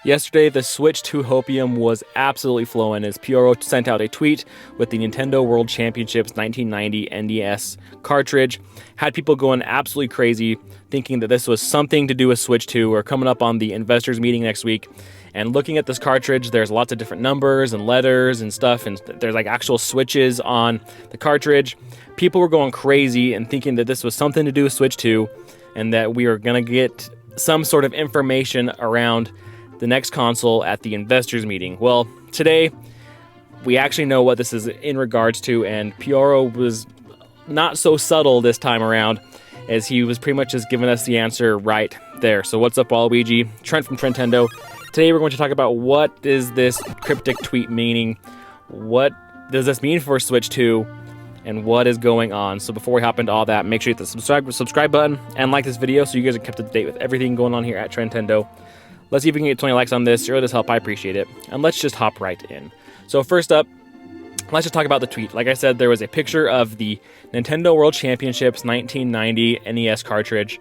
Yesterday, the Switch to Hopium was absolutely flowing as Pyoro sent out a tweet with the Nintendo World Championships 1990 NES cartridge. Had people going absolutely crazy, thinking that this was something to do with Switch 2. We're coming up on the investors meeting next week, and looking at this cartridge, there's lots of different numbers and letters and stuff, and there's like actual switches on the cartridge. People were going crazy and thinking that this was something to do with Switch 2, and that we were going to get some sort of information around the next console at the investors meeting. Well, today we actually know what this is in regards to, and Pyoro was not so subtle this time around, as he was pretty much just giving us the answer right there. So what's up, Waluigi? Trent from Trentendo. Today we're going to talk about what is this cryptic tweet meaning, what does this mean for Switch 2, and what is going on. So before we hop into all that, make sure you hit the subscribe button and like this video so you guys are kept up to date with everything going on here at Trentendo. Let's see if we can get 20 likes on this. It really does help. I appreciate it. And let's just hop right in. So first up, let's just talk about the tweet. Like I said, there was a picture of the Nintendo World Championships 1990 NES cartridge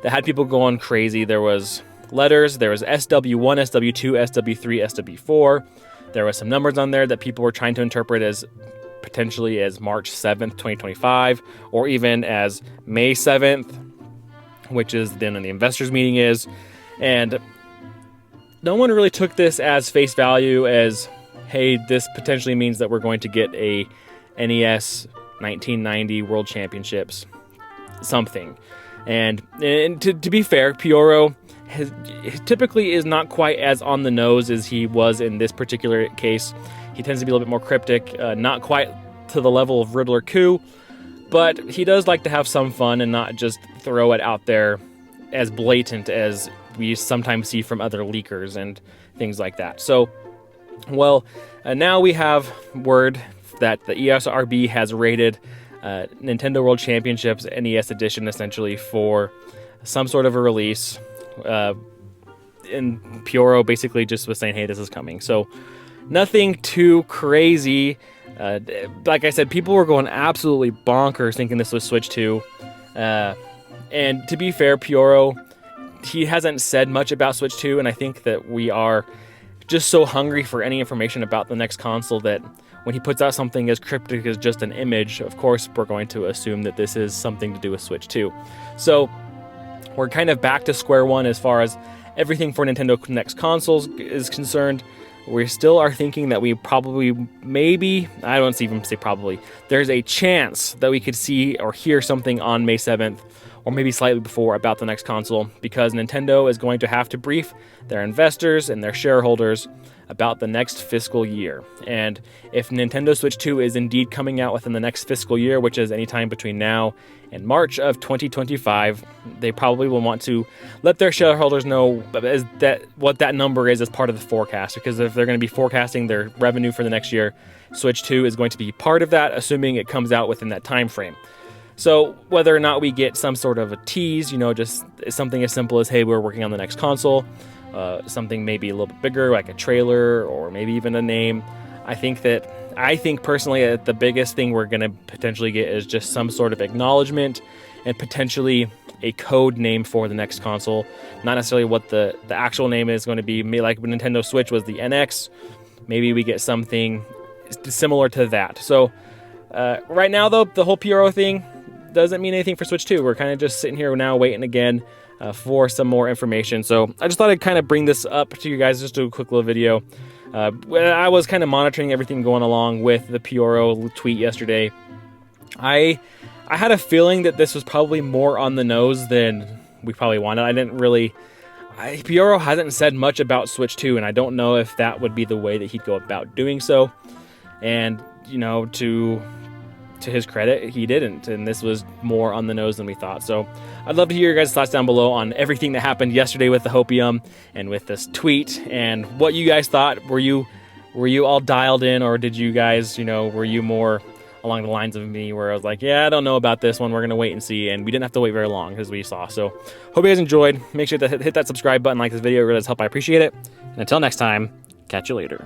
that had people going crazy. There was letters. There was SW1, SW2, SW3, SW4. There was some numbers on there that people were trying to interpret as potentially as March 7th, 2025, or even as May 7th, which is then when the investors meeting is. And no one really took this as face value as, hey, this potentially means that we're going to get a NES 1990 World Championships something. And to be fair, Pyoro typically is not quite as on the nose as he was in this particular case. He tends to be a little bit more cryptic, not quite to the level of Riddler Coup, but he does like to have some fun and not just throw it out there as blatant as we sometimes see from other leakers and things like that. So, well, now we have word that the ESRB has rated Nintendo World Championships NES Edition essentially for some sort of a release. And Pyoro basically just was saying, hey, this is coming. So nothing too crazy. Like I said, people were going absolutely bonkers thinking this was Switch 2. And to be fair, Pyoro, he hasn't said much about Switch 2, and I think that we are just so hungry for any information about the next console that when he puts out something as cryptic as just an image, of course, we're going to assume that this is something to do with Switch 2. So we're kind of back to square one as far as everything for Nintendo next consoles is concerned. We still are thinking that we probably, maybe, I don't even say probably, there's a chance that we could see or hear something on May 7th, or maybe slightly before, about the next console, because Nintendo is going to have to brief their investors and their shareholders about the next fiscal year. And if Nintendo Switch 2 is indeed coming out within the next fiscal year, which is anytime between now and March of 2025, they probably will want to let their shareholders know what that number is as part of the forecast, because if they're going to be forecasting their revenue for the next year, Switch 2 is going to be part of that, assuming it comes out within that time frame. So whether or not we get some sort of a tease, just something as simple as, hey, we're working on the next console, something maybe a little bit bigger, like a trailer or maybe even a name, I think personally that the biggest thing we're going to potentially get is just some sort of acknowledgement and potentially a code name for the next console. Not necessarily what the actual name is going to be. Maybe like when Nintendo Switch was the NX, maybe we get something similar to that. So right now, though, the whole Pyoro thing doesn't mean anything for Switch 2. We're kind of just sitting here now waiting again for some more information. So I just thought I'd kind of bring this up to you guys, just do a quick little video. I was kind of monitoring everything going along with the Pyoro tweet yesterday. I had a feeling that this was probably more on the nose than we probably wanted. Pyoro hasn't said much about Switch 2, and I don't know if that would be the way that he'd go about doing so. And, to his credit, he didn't, and this was more on the nose than we thought. So I'd love to hear your guys' thoughts down below on everything that happened yesterday with the Hopium and with this tweet, and what you guys thought. Were you all dialed in, or did you guys, were you more along the lines of me where I was like, yeah, I don't know about this one, we're going to wait and see, and we didn't have to wait very long, as we saw. So hope you guys enjoyed. Make sure to hit that subscribe button, like this video. It really does help. I appreciate it. And until next time, catch you later.